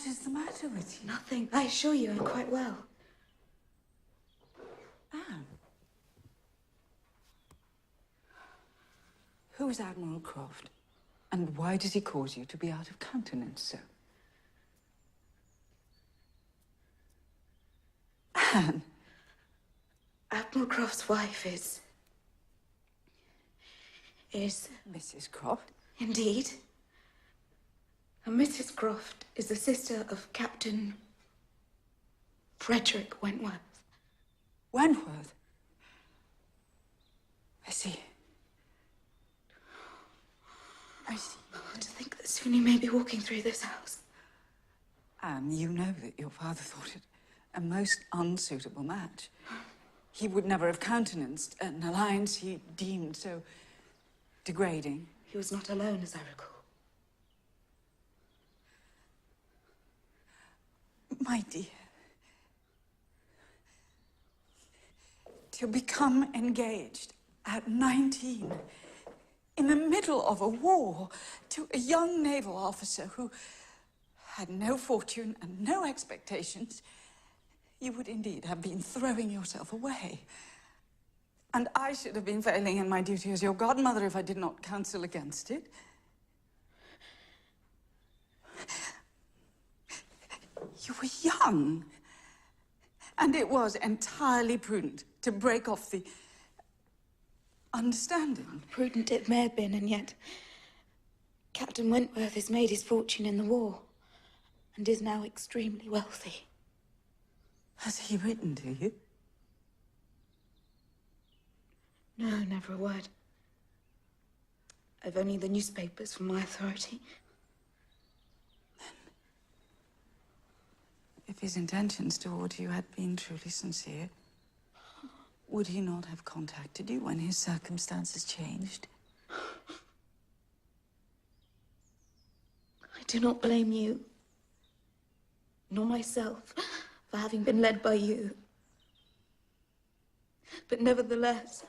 What is the matter with you? Nothing. I assure you I'm quite well. Anne. Who is Admiral Croft? And why does he cause you to be out of countenance so? Anne. Admiral Croft's wife is Mrs. Croft? Indeed. And Mrs. Croft is the sister of Captain Frederick Wentworth. Wentworth? I see. I see. To think that soon he may be walking through this house. Anne, you know that your father thought it a most unsuitable match. He would never have countenanced an alliance he deemed so degrading. He was not alone, as I recall. My dear, to become engaged at 19, in the middle of a war, to a young naval officer who had no fortune and no expectations, you would indeed have been throwing yourself away. And I should have been failing in my duty as your godmother if I did not counsel against it. You were young, and it was entirely prudent to break off the understanding. Prudent it may have been, and yet Captain Wentworth has made his fortune in the war and is now extremely wealthy. Has he written to you? No, never a word. I've only the newspapers from my authority. If his intentions toward you had been truly sincere, would he not have contacted you when his circumstances changed? I do not blame you, nor myself, for having been led by you. But nevertheless,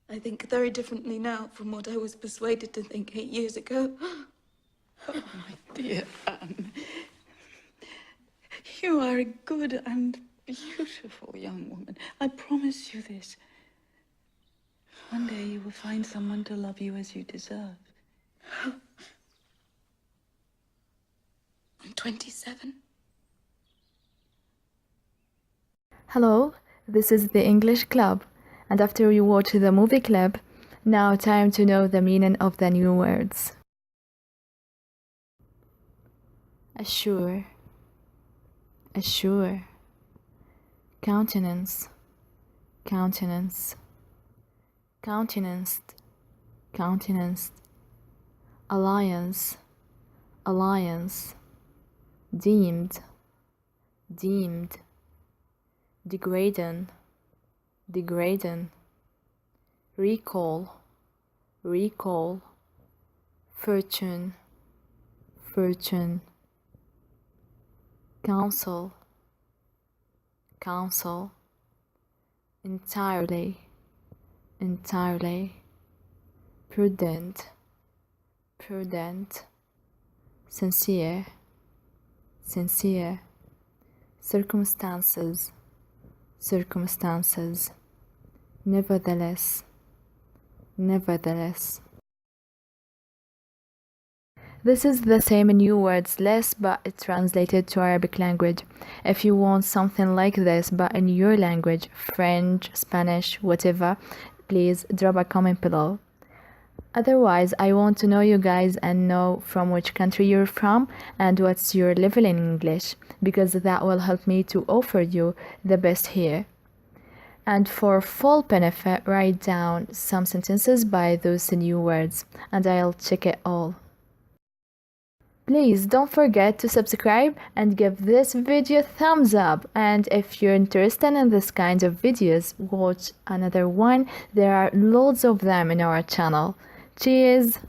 I think very differently now from what I was persuaded to think 8 years ago. Oh, my dear Anne. You are a good and beautiful young woman. I promise you this. One day you will find someone to love you as you deserve. I'm 27. Hello, this is the English Club, and after you watch the movie clip, now time to know the meaning of the new words. Assure, assure, countenance, countenance, countenanced, countenanced, alliance, alliance, deemed, deemed, degrading, degrading, recall, recall, fortune, fortune, counsel, counsel, entirely, entirely, prudent, prudent, sincere, sincere, circumstances, circumstances, nevertheless, nevertheless. This is the same in new words list, but it's translated to Arabic language. If you want something like this, but in your language, French, Spanish, whatever, please drop a comment below. Otherwise, I want to know you guys and know from which country you're from and what's your level in English, because that will help me to offer you the best here. And for full benefit, write down some sentences by those new words, and I'll check it all. Please don't forget to subscribe and give this video a thumbs up, and if you're interested in this kind of videos, watch another one. There are loads of them in our channel. Cheers!